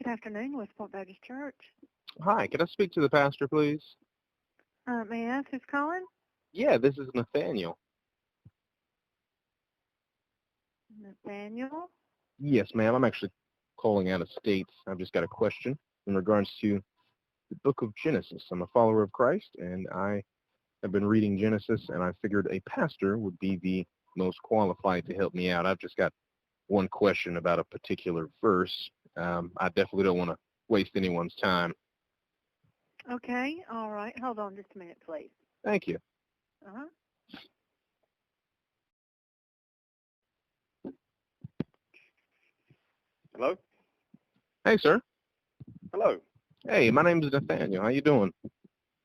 afternoon, Westport Baptist Church. Hi, can I speak to the pastor, please? May I ask who's calling? Yeah, this is Nathaniel. Nathaniel? Yes, ma'am. I'm actually calling out of state. I've just got a question in regards to the book of Genesis. I'm a follower of Christ, and I have been reading Genesis, and I figured a pastor would be the most qualified to help me out. I've just got one question about a particular verse. I definitely don't want to waste anyone's time. Okay, all right. Hold on just a minute, please. Thank you. Uh-huh. Hello? Hey, sir. Hello. Hey, my name is Nathaniel. How you doing?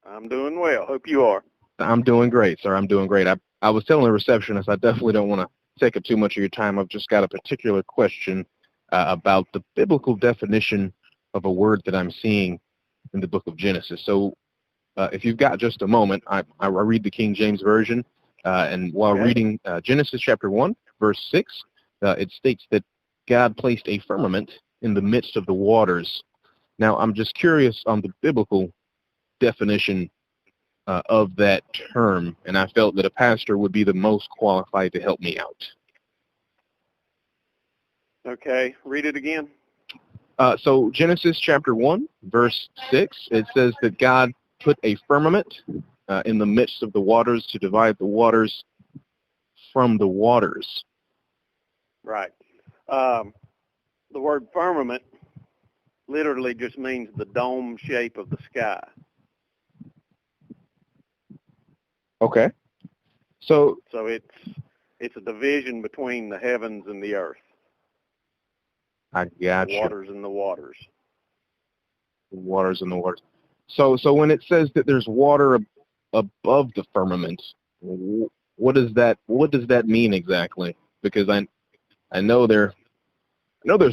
I'm doing well. Hope you are. I'm doing great, sir. I'm doing great. I was telling the receptionist I definitely don't want to take up too much of your time. I've just got a particular question about the biblical definition of a word that I'm seeing in the book of Genesis. So if you've got just a moment, I read the King James Version, and while reading Genesis chapter 1, verse 6, it states that God placed a firmament in the midst of the waters. Now, I'm just curious on the biblical definition of that term, and I felt that a pastor would be the most qualified to help me out. Okay, read it again. So Genesis chapter 1, verse 6, it says that God put a firmament in the midst of the waters to divide the waters from the waters. Right. The word firmament literally just means the dome shape of the sky. Okay. So it's a division between the heavens and the earth. I got The you. waters and the waters. The waters and the waters. So when it says that there's water above the firmament, what does that mean exactly? Because I know there's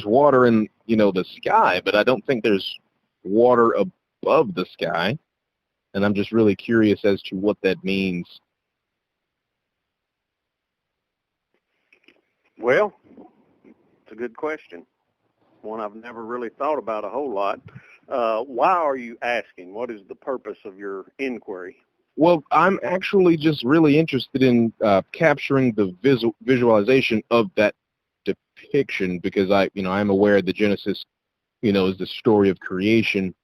water in the sky, but I don't think there's water above the sky, and I'm just really curious as to what that means. Well, it's a good question. One I've never really thought about a whole lot. Why are you asking? What is the purpose of your inquiry? Well, I'm actually just really interested in capturing the visualization of that depiction, because I'm aware that Genesis, is the story of creation,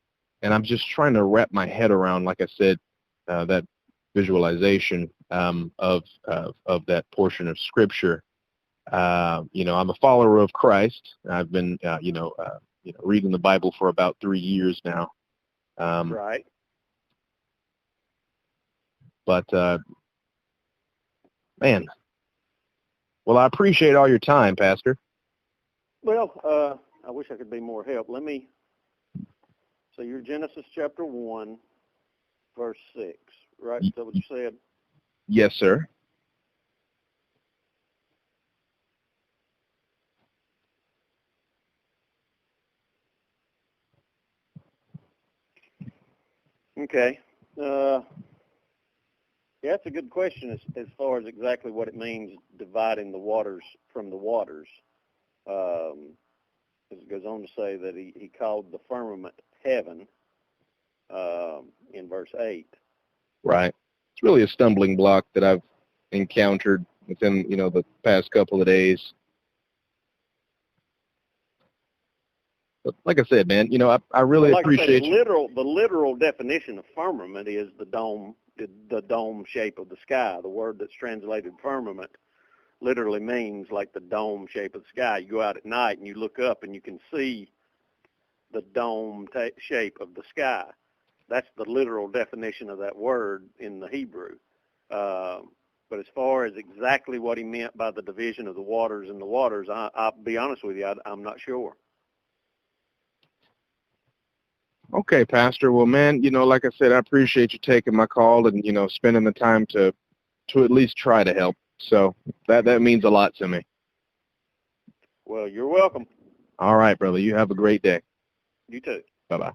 and I'm just trying to wrap my head around, like I said, that visualization of that portion of Scripture. I'm a follower of Christ. I've been, reading the Bible for about 3 years now. Right. But, man, well, I appreciate all your time, Pastor. Well, I wish I could be more help. So you're Genesis chapter 1, verse 6, right? Is that what you said? Yes, sir. Okay. Yeah, that's a good question as far as exactly what it means, dividing the waters from the waters. It goes on to say that he called the firmament heaven in verse 8. Right. It's really a stumbling block that I've encountered within, the past couple of days. But like I said, man, I really appreciate you. The literal definition of firmament is the dome shape of the sky. The word that's translated firmament literally means like the dome shape of the sky. You go out at night and you look up and you can see the dome shape of the sky. That's the literal definition of that word in the Hebrew. But as far as exactly what he meant by the division of the waters and the waters, I'll be honest with you, I'm not sure. Okay, Pastor. Well, man, like I said, I appreciate you taking my call and, spending the time to at least try to help. So that means a lot to me. Well, you're welcome. All right, brother. You have a great day. You too. Bye-bye.